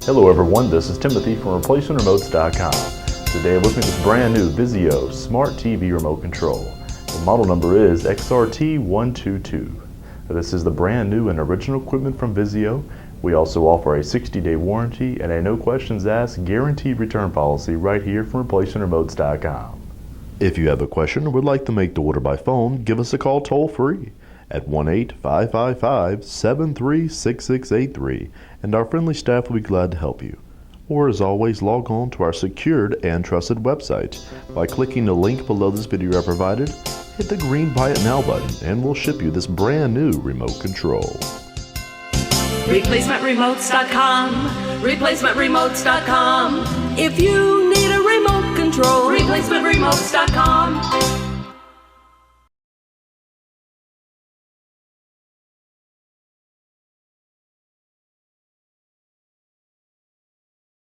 Hello everyone, this is Timothy from ReplacementRemotes.com. Today I'm looking at this brand new VIZIO Smart TV Remote Control. The model number is XRT122. This is the brand new and original equipment from VIZIO. We also offer a 60-day warranty and a no questions asked guaranteed return policy right here from ReplacementRemotes.com. If you have a question or would like to make the order by phone, give us a call toll free at 1-855-553-6683, and our friendly staff will be glad to help you. Or as always, log on to our secured and trusted website by clicking the link below this video I provided. Hit the green Buy It Now button and we'll ship you this brand new remote control. ReplacementRemotes.com, ReplacementRemotes.com. If you need a remote control, ReplacementRemotes.com.